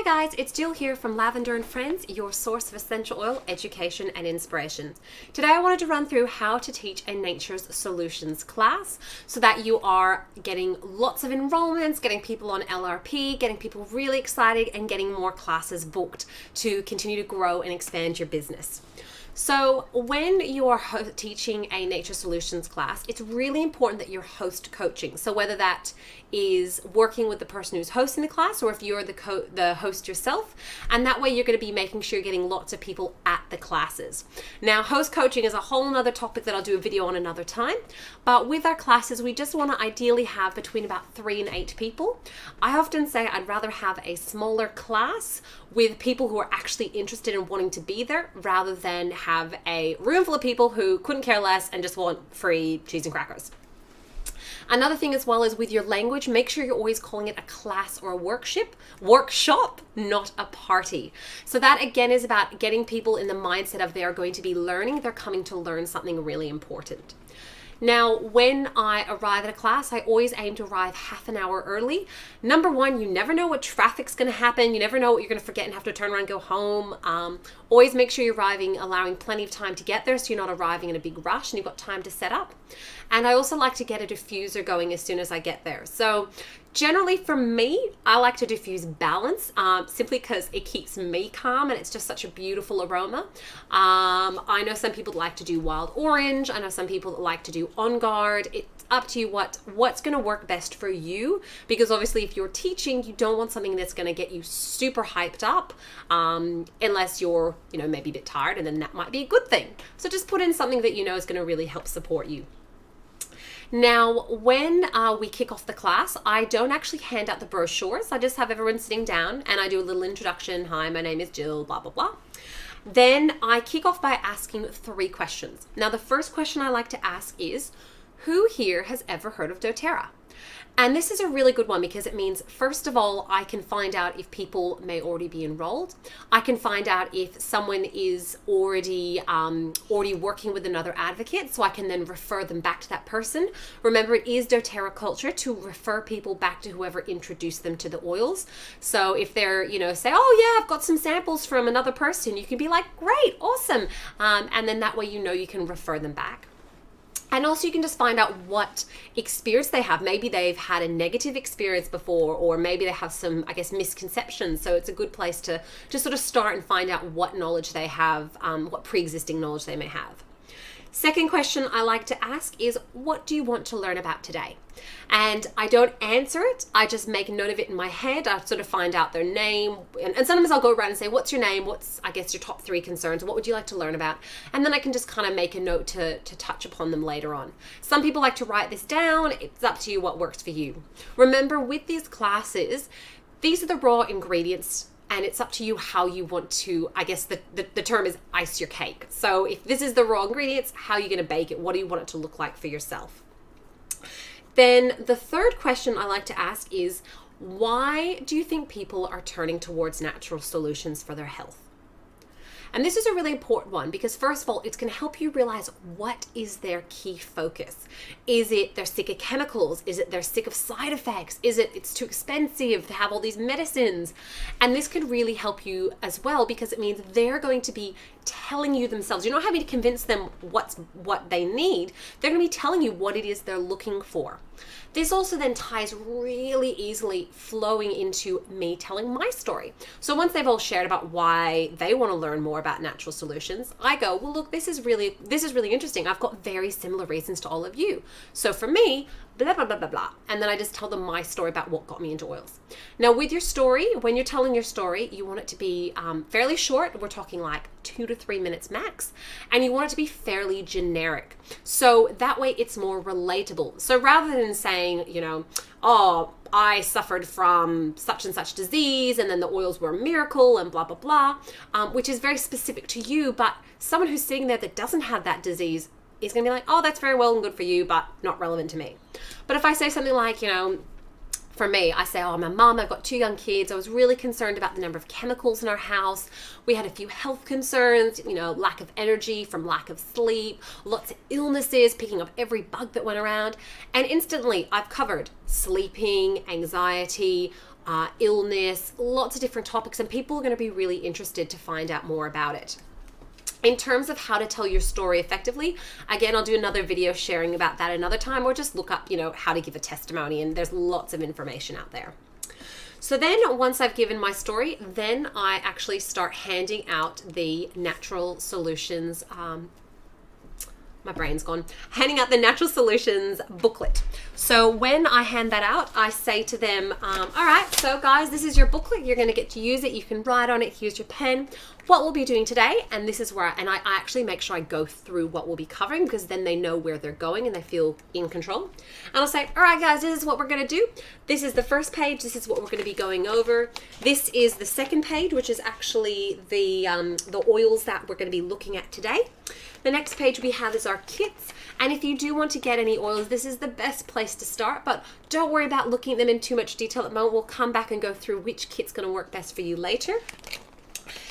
Hi guys, it's Jill here from Lavender and Friends, your source of essential oil education and inspiration. Today I wanted to run through how to teach a Nature's Solutions class so that you are getting lots of enrollments, getting people on LRP, getting people really excited and getting more classes booked to continue to grow and expand your business. So when you are teaching a Nature Solutions class, it's really important that you're host coaching. So whether that is working with the person who's hosting the class or if you're the host yourself, and that way you're going to be making sure you're getting lots of people at the classes. Now, host coaching is a whole nother topic that I'll do a video on another time, but with our classes, we just want to ideally have between about 3 and 8 people. I often say I'd rather have a smaller class with people who are actually interested in wanting to be there rather than have a room full of people who couldn't care less and just want free cheese and crackers. Another thing as well is with your language, make sure you're always calling it a class or a workshop, not a party. So that again is about getting people in the mindset of they are going to be learning, they're coming to learn something really important. Now, when I arrive at a class, I always aim to arrive half an hour early. Number one, you never know what traffic's going to happen. You never know what you're going to forget and have to turn around and go home. Always make sure you're arriving, allowing plenty of time to get there so you're not arriving in a big rush and you've got time to set up. And I also like to get a diffuser going as soon as I get there. So generally for me, I like to diffuse balance simply because it keeps me calm and it's just such a beautiful aroma. I know some people like to do wild orange. I know some people that like to do on guard. It's up to you what's going to work best for you, because obviously if you're teaching, you don't want something that's going to get you super hyped up unless you're maybe a bit tired, and then that might be a good thing. So just put in something that you know is going to really help support you. Now, when we kick off the class, I don't actually hand out the brochures. I just have everyone sitting down and I do a little introduction. Hi, my name is Jill, blah, blah, blah. Then I kick off by asking 3 questions. Now, the first question I like to ask is, who here has ever heard of doTERRA? And this is a really good one because it means, first of all, I can find out if people may already be enrolled. I can find out if someone is already working with another advocate, so I can then refer them back to that person. Remember, it is doTERRA culture to refer people back to whoever introduced them to the oils. So if they're, say, oh yeah, I've got some samples from another person, you can be like, great, awesome. And then that way you can refer them back. And also you can just find out what experience they have. Maybe they've had a negative experience before, or maybe they have some, misconceptions. So it's a good place to just sort of start and find out what knowledge they have, what pre-existing knowledge they may have. Second question I like to ask is, what do you want to learn about today? And I don't answer it. I just make a note of it in my head. I sort of find out their name. And sometimes I'll go around and say, what's your name? What's, your top 3 concerns? What would you like to learn about? And then I can just kind of make a note to touch upon them later on. Some people like to write this down. It's up to you what works for you. Remember, with these classes, these are the raw ingredients. And it's up to you how you want to, the term is ice your cake. So if this is the raw ingredients, how are you going to bake it? What do you want it to look like for yourself? Then the third question I like to ask is, why do you think people are turning towards natural solutions for their health? And this is a really important one because, first of all, it's going to help you realize what is their key focus. Is it they're sick of chemicals? Is it they're sick of side effects? Is it it's too expensive to have all these medicines? And this can really help you as well because it means they're going to be telling you themselves. You're not having to convince them what they need. They're going to be telling you what it is they're looking for. This also then ties really easily flowing into me telling my story. So once they've all shared about why they want to learn more about natural solutions, I go, well, look, this is really interesting. I've got very similar reasons to all of you. So for me, blah, blah, blah, blah, blah. And then I just tell them my story about what got me into oils. Now with your story, when you're telling your story, you want it to be fairly short. We're talking like 2 to 3 minutes max. And you want it to be fairly generic. So that way it's more relatable. So rather than saying, oh, I suffered from such and such disease and then the oils were a miracle and blah, blah, blah, which is very specific to you, but someone who's sitting there that doesn't have that disease is going to be like, oh, that's very well and good for you, but not relevant to me. But if I say something like, for me, I say, oh, I'm a mum, I've got 2 young kids. I was really concerned about the number of chemicals in our house. We had a few health concerns, lack of energy from lack of sleep, lots of illnesses, picking up every bug that went around. And instantly I've covered sleeping, anxiety, illness, lots of different topics, and people are going to be really interested to find out more about it. In terms of how to tell your story effectively, again, I'll do another video sharing about that another time, or just look up, how to give a testimony, and there's lots of information out there. So then once I've given my story, then I actually start handing out the natural solutions, my brain's gone, handing out the natural solutions booklet. So when I hand that out, I say to them, all right, so guys, this is your booklet. You're going to get to use it. You can write on it. Here's your pen. What we'll be doing today, and this is where I actually make sure I go through what we'll be covering, because then they know where they're going and they feel in control. And I'll say, all right, guys, this is what we're going to do. This is the first page. This is what we're going to be going over. This is the second page, which is actually the oils that we're going to be looking at today. The next page we have is our kits. And if you do want to get any oils, this is the best place to start, but don't worry about looking at them in too much detail at the moment. We'll come back and go through which kit's going to work best for you later.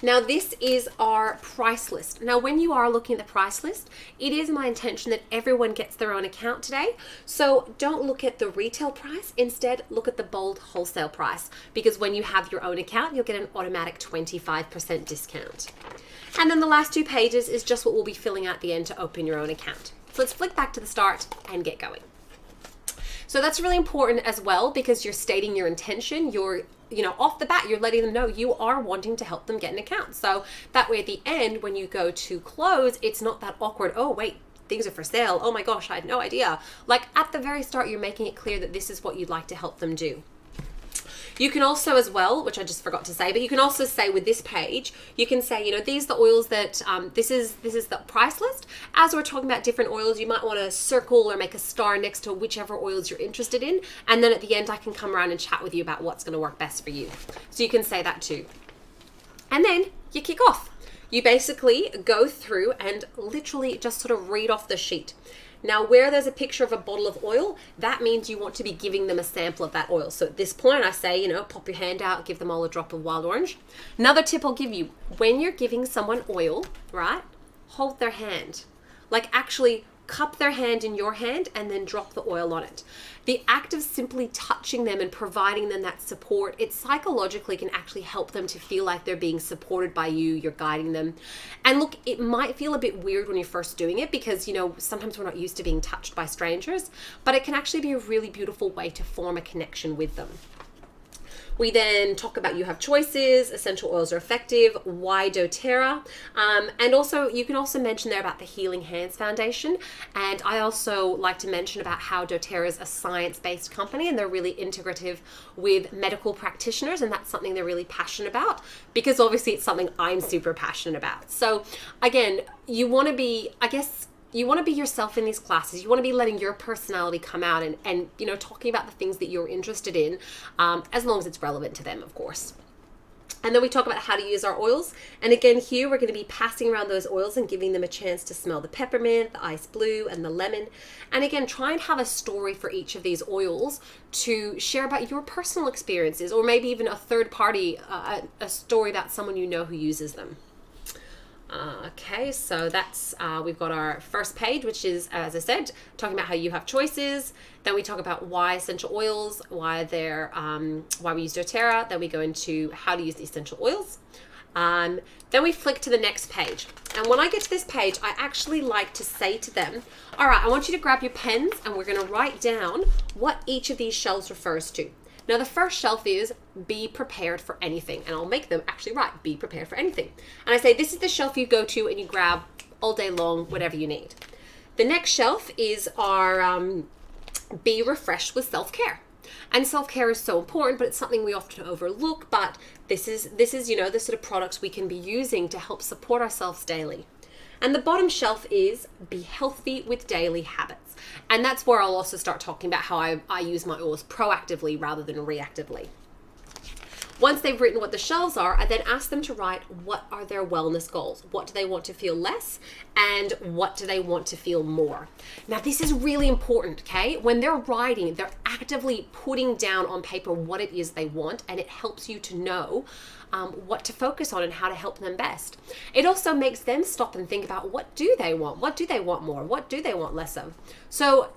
Now this is our price list. Now when you are looking at the price list, it is my intention that everyone gets their own account today. So don't look at the retail price, instead look at the bold wholesale price, because when you have your own account, you'll get an automatic 25% discount. And then the last 2 pages is just what we'll be filling out at the end to open your own account. So let's flick back to the start and get going. So that's really important as well, because you're stating your intention. You're off the bat, you're letting them know you are wanting to help them get an account. So that way at the end, when you go to close, it's not that awkward, oh wait, things are for sale. Oh my gosh, I had no idea. Like at the very start, you're making it clear that this is what you'd like to help them do. You can also as well, which I just forgot to say, but you can also say with this page, you can say, these are the oils that, this is the price list. As we're talking about different oils, you might want to circle or make a star next to whichever oils you're interested in. And then at the end, I can come around and chat with you about what's going to work best for you. So you can say that too. And then you kick off. You basically go through and literally just sort of read off the sheet. Now, where there's a picture of a bottle of oil, that means you want to be giving them a sample of that oil. So at this point, I say, pop your hand out, give them all a drop of wild orange. Another tip I'll give you, when you're giving someone oil, right, hold their hand. Like actually cup their hand in your hand and then drop the oil on it. The act of simply touching them and providing them that support, it psychologically can actually help them to feel like they're being supported by you, you're guiding them. And look, it might feel a bit weird when you're first doing it because, sometimes we're not used to being touched by strangers, but it can actually be a really beautiful way to form a connection with them. We then talk about you have choices, essential oils are effective, why doTERRA, and also you can also mention there about the Healing Hands Foundation. And I also like to mention about how doTERRA is a science-based company and they're really integrative with medical practitioners, and that's something they're really passionate about because obviously it's something I'm super passionate about. So again, you want to be, you want to be yourself in these classes. You want to be letting your personality come out and talking about the things that you're interested in, as long as it's relevant to them, of course. And then we talk about how to use our oils. And again, here we're going to be passing around those oils and giving them a chance to smell the peppermint, the ice blue, and the lemon. And again, try and have a story for each of these oils to share about your personal experiences, or maybe even a third party, a story about someone who uses them. Okay, so that's, we've got our first page, which is, as I said, talking about how you have choices. Then we talk about why essential oils, why we use doTERRA. Then we go into how to use the essential oils. Then we flick to the next page. And when I get to this page, I actually like to say to them, all right, I want you to grab your pens and we're going to write down what each of these shelves refers to. Now, the first shelf is be prepared for anything. And I'll make them actually write, be prepared for anything. And I say, this is the shelf you go to and you grab all day long, whatever you need. The next shelf is our be refreshed with self-care. And self-care is so important, but it's something we often overlook. But this is the sort of products we can be using to help support ourselves daily. And the bottom shelf is be healthy with daily habits. And that's where I'll also start talking about how I use my oils proactively rather than reactively. Once they've written what the shelves are, I then ask them to write what are their wellness goals. What do they want to feel less? And what do they want to feel more? Now, this is really important, okay? When they're writing, they're actively putting down on paper what it is they want, and it helps you to know what to focus on and how to help them best. It also makes them stop and think about what do they want? What do they want more? What do they want less of? So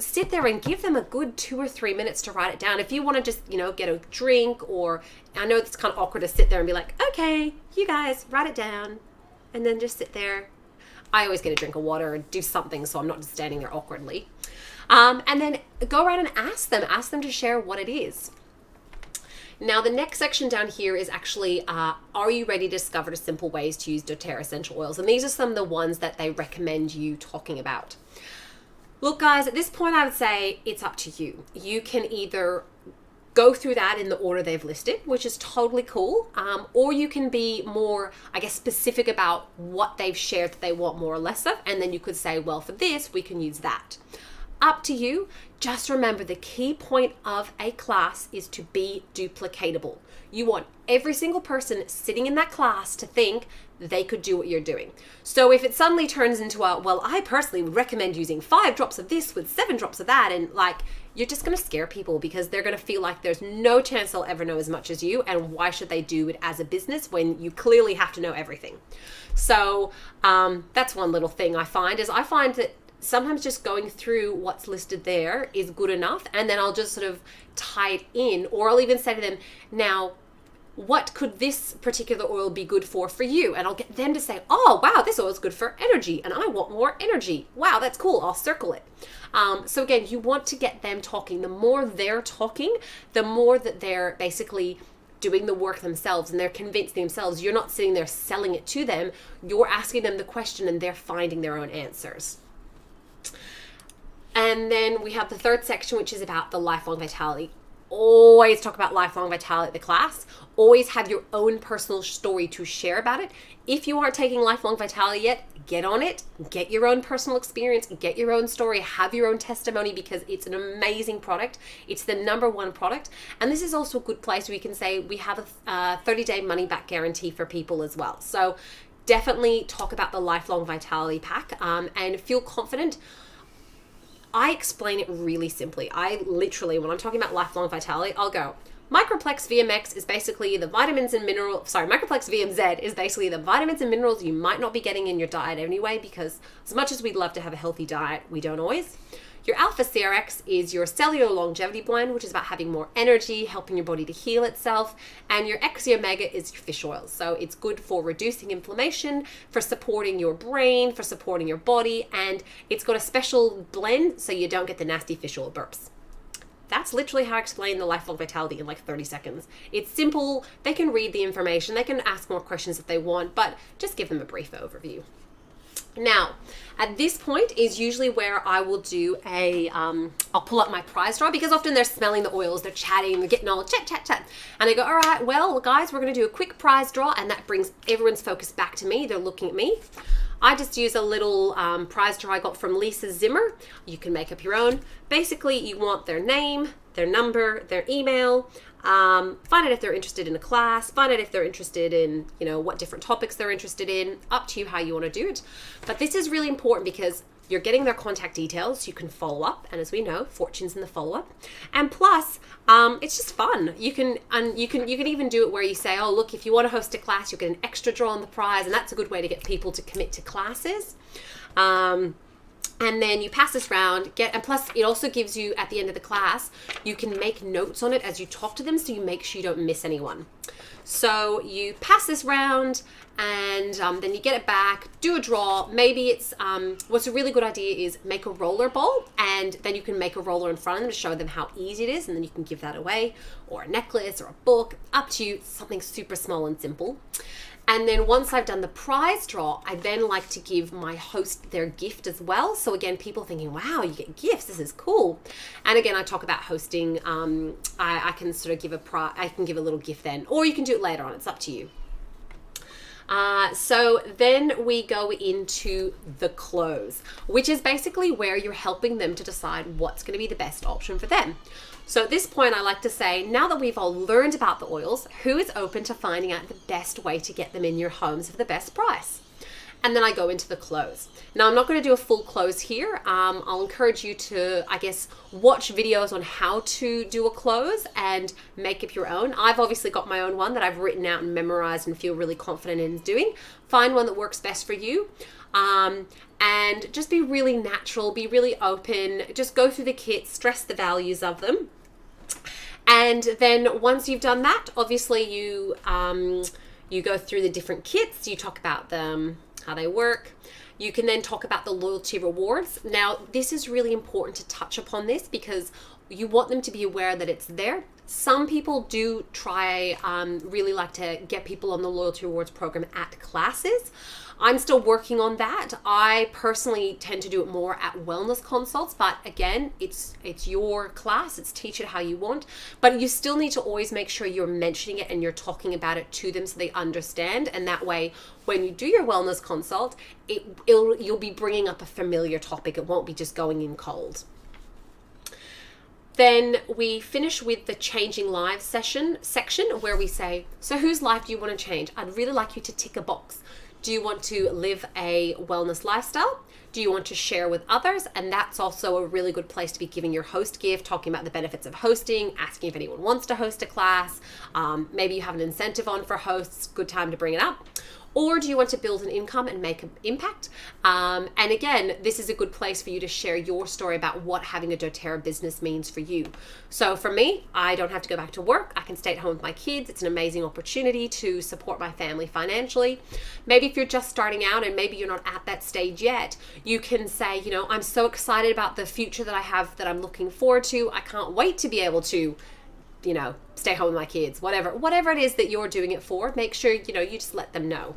sit there and give them a good 2 or 3 minutes to write it down. If you want to just, get a drink, or I know it's kind of awkward to sit there and be like, okay, you guys write it down, and then just sit there. I always get a drink of water and do something so I'm not just standing there awkwardly. And then go around and ask them to share what it is. Now, the next section down here is actually, are you ready to discover simple ways to use doTERRA essential oils? And these are some of the ones that they recommend you talking about. Look, guys, at this point, I would say it's up to you. You can either go through that in the order they've listed, which is totally cool, or you can be more, specific about what they've shared that they want more or less of, and then you could say, well, for this, we can use that. Up to you. Just remember, the key point of a class is to be duplicatable. You want every single person sitting in that class to think they could do what you're doing. So if it suddenly turns into I personally would recommend using 5 drops of this with 7 drops of that, and you're just going to scare people, because they're going to feel like there's no chance they'll ever know as much as you, and why should they do it as a business when you clearly have to know everything? So that's one little thing I find that sometimes just going through what's listed there is good enough, and then I'll just sort of tie it in, or I'll even say to them, now, what could this particular oil be good for you? And I'll get them to say, oh, wow, this oil is good for energy, and I want more energy. Wow, that's cool. I'll circle it. So again, you want to get them talking. The more they're talking, the more that they're basically doing the work themselves, and they're convinced themselves. You're not sitting there selling it to them. You're asking them the question, and they're finding their own answers. And then we have the third section, which is about the lifelong vitality. Always talk about lifelong vitality at the class. Always have your own personal story to share about it. If you aren't taking lifelong vitality yet, get on it. Get your own personal experience. Get your own story. Have your own testimony, because it's an amazing product. It's the #1 product. And this is also a good place where you can say we have a 30-day money-back guarantee for people as well. So definitely talk about the lifelong vitality pack, and feel confident. I explain it really simply. I literally, when I'm talking about lifelong vitality, I'll go, Microplex VMX is basically the vitamins and minerals, Microplex VMZ is basically the vitamins and minerals you might not be getting in your diet anyway, because as much as we'd love to have a healthy diet, we don't always. Your Alpha CRX is your cellular longevity blend, which is about having more energy, helping your body to heal itself. And your XE Omega is your fish oil. So it's good for reducing inflammation, for supporting your brain, for supporting your body. And it's got a special blend so you don't get the nasty fish oil burps. That's literally how I explain the lifelong vitality in 30 seconds. It's simple. They can read the information. They can ask more questions if they want, but just give them a brief overview. Now, at this point is usually where I will do I'll pull up my prize draw, because often they're smelling the oils, they're chatting, they're getting all chat. And I go, all right, well, guys, we're going to do a quick prize draw, and that brings everyone's focus back to me. They're looking at me. I just use a little prize draw I got from Lisa Zimmer. You can make up your own. Basically, you want their name, their number, their email. Find out if they're interested in a class, find out if they're interested in, what different topics they're interested in, up to you how you want to do it. But this is really important, because you're getting their contact details, so you can follow up, and as we know, fortune's in the follow-up. And plus, it's just fun. You can even do it where you say, oh, look, if you want to host a class, you'll get an extra draw on the prize, and that's a good way to get people to commit to classes. And then you pass this round, and plus it also gives you, at the end of the class, you can make notes on it as you talk to them, so you make sure you don't miss anyone. So you pass this round, and then you get it back, do a draw. Maybe it's, what's a really good idea is make a roller ball, and then you can make a roller in front of them to show them how easy it is, and then you can give that away, or a necklace, or a book, up to you, something super small and simple. And then once I've done the prize draw, I then like to give my host their gift as well. So again, people thinking, wow, you get gifts, this is cool. And again, I talk about hosting. I can sort of I can give a little gift then, or you can do it later on, it's up to you. So then we go into the close, which is basically where you're helping them to decide what's going to be the best option for them. So at this point, I like to say, now that we've all learned about the oils, who is open to finding out the best way to get them in your homes for the best price? and then I go into the close. Now, I'm not going to do a full close here. I'll encourage you to, I guess, watch videos on how to do a close and make up your own. I've obviously got my own one that I've written out and memorized and feel really confident in doing. Find one that works best for you. And just be really natural, be really open, just go through the kits, stress the values of them. And then once you've done that, obviously you go through the different kits, you talk about them, how they work. You can then talk about the loyalty rewards. Now, this is really important to touch upon this because you want them to be aware that it's there. Some people do try, really like to get people on the loyalty rewards program at classes. I'm still working on that. I personally tend to do it more at wellness consults, but again, it's your class, it's teach it how you want, but you still need to always make sure you're mentioning it and you're talking about it to them so they understand, and that way, when you do your wellness consult, you'll be bringing up a familiar topic. It won't be just going in cold. Then we finish with the changing lives section where we say, so whose life do you want to change? I'd really like you to tick a box. Do you want to live a wellness lifestyle? Do you want to share with others? And that's also a really good place to be giving your host gift, talking about the benefits of hosting, asking if anyone wants to host a class. Maybe you have an incentive on for hosts, good time to bring it up. Or do you want to build an income and make an impact? And again, this is a good place for you to share your story about what having a doTERRA business means for you. So for me, I don't have to go back to work. I can stay at home with my kids. It's an amazing opportunity to support my family financially. Maybe if you're just starting out and maybe you're not at that stage yet, you can say, you know, I'm so excited about the future that I have that I'm looking forward to. I can't wait to be able to, you know, stay home with my kids, whatever it is that you're doing it for, make sure, you know, you just let them know.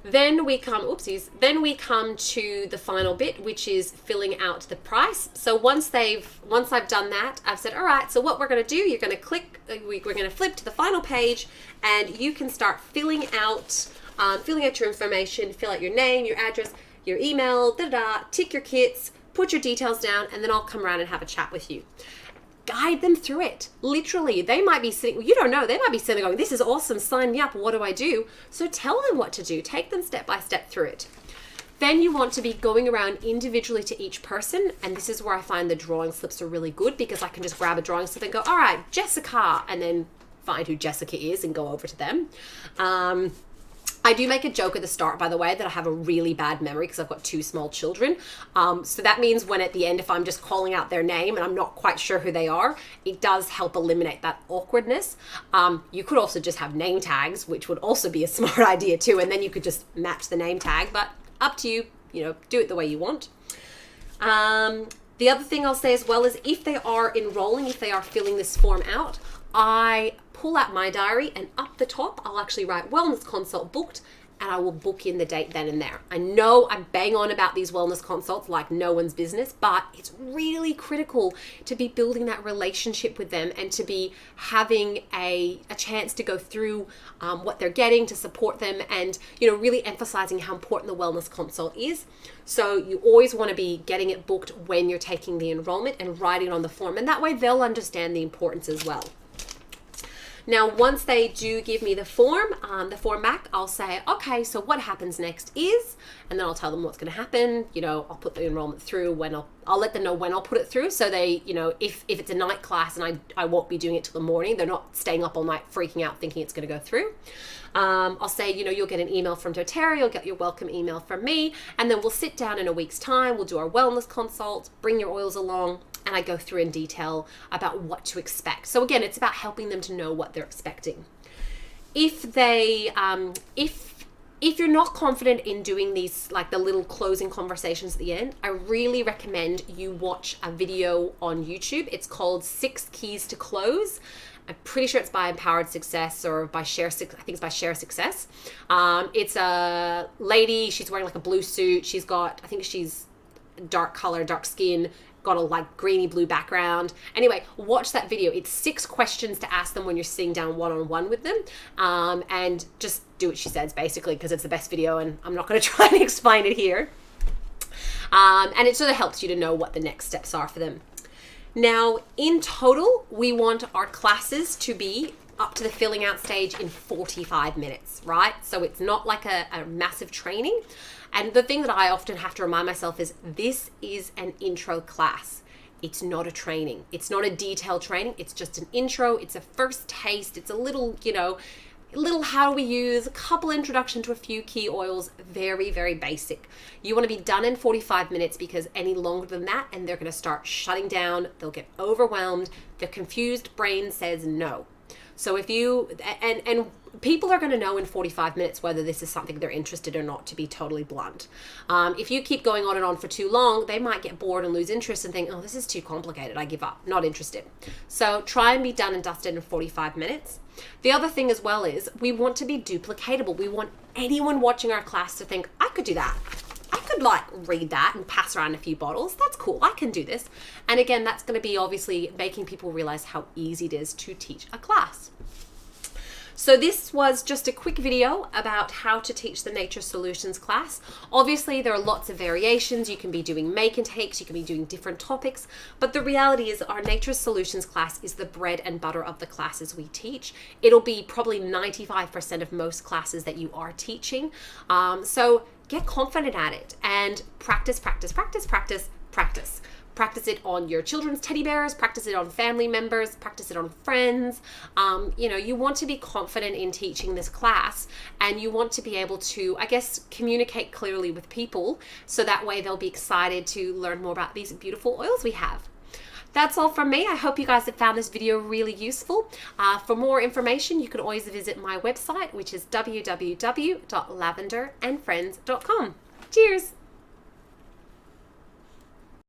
Then we come to the final bit, which is filling out the price. So once I've done that, I've said, all right, so what we're going to do, you're going to click, we're going to flip to the final page, and you can start filling out your information, fill out your name, your address, your email, tick your kits, put your details down, and then I'll come around and have a chat with you. Guide them through it. Literally, they might be sitting, you don't know, they might be sitting there going, this is awesome, sign me up, what do I do? So tell them what to do, take them step by step through it. Then you want to be going around individually to each person, and this is where I find the drawing slips are really good because I can just grab a drawing slip and go, all right, Jessica, and then find who Jessica is and go over to them. I do make a joke at the start, by the way, that I have a really bad memory because I've got 2 small children. So that means when at the end, if I'm just calling out their name and I'm not quite sure who they are, it does help eliminate that awkwardness. You could also just have name tags, which would also be a smart idea too. And then you could just match the name tag, but up to you, you know, do it the way you want. The other thing I'll say as well is if they are enrolling, if they are filling this form out, I pull out my diary and up the top, I'll actually write wellness consult booked, and I will book in the date then and there. I know I bang on about these wellness consults like no one's business, but it's really critical to be building that relationship with them and to be having a chance to go through what they're getting, to support them, and, you know, really emphasizing how important the wellness consult is. So you always want to be getting it booked when you're taking the enrollment and writing it on the form, and that way they'll understand the importance as well. Now, once they do give me the form back, I'll say, okay, so what happens next is, and then I'll tell them what's going to happen. You know, I'll put the enrollment through when I'll let them know when I'll put it through. So they, you know, if it's a night class and I won't be doing it till the morning, they're not staying up all night freaking out thinking it's going to go through. I'll say, you know, you'll get an email from doTERRA, you'll get your welcome email from me, and then we'll sit down in a week's time. We'll do our wellness consult, bring your oils along, and I go through in detail about what to expect. So again, it's about helping them to know what they're expecting. If you're not confident in doing these, like the little closing conversations at the end, I really recommend you watch a video on YouTube. It's called 6 Keys to Close. I'm pretty sure it's by Empowered Success or by Share. I think it's by Share Success. It's a lady. She's wearing like a blue suit. I think she's dark color, dark skin, got a like greeny blue background. Anyway, watch that video. It's 6 questions to ask them when you're sitting down one-on-one with them, and just do what she says basically because it's the best video and I'm not going to try and explain it here. And it sort of helps you to know what the next steps are for them. Now, in total, we want our classes to be up to the filling out stage in 45 minutes, right? So it's not like a massive training. And the thing that I often have to remind myself is this is an intro class. It's not a training. It's not a detailed training. It's just an intro. It's a first taste. It's a little, little how we use, a couple introduction to a few key oils, very, very basic. You want to be done in 45 minutes because any longer than that and they're going to start shutting down, they'll get overwhelmed, their confused brain says no. So if you, and people are going to know in 45 minutes whether this is something they're interested or not, to be totally blunt. If you keep going on and on for too long, they might get bored and lose interest and think, oh, this is too complicated, I give up, not interested. So try and be done and dusted in 45 minutes. The other thing as well is we want to be duplicatable. We want anyone watching our class to think, I could do that. I could read that and pass around a few bottles. That's cool. I can do this. And again, that's going to be obviously making people realize how easy it is to teach a class. So this was just a quick video about how to teach the Nature Solutions class. Obviously, there are lots of variations. You can be doing make and takes, you can be doing different topics, but the reality is our Nature Solutions class is the bread and butter of the classes we teach. It'll be probably 95% of most classes that you are teaching. So get confident at it and practice, practice, practice, practice, practice. Practice it on your children's teddy bears, practice it on family members, practice it on friends. You want to be confident in teaching this class and you want to be able to, I guess, communicate clearly with people so that way they'll be excited to learn more about these beautiful oils we have. That's all from me. I hope you guys have found this video really useful. For more information, you can always visit my website, which is www.lavenderandfriends.com. Cheers!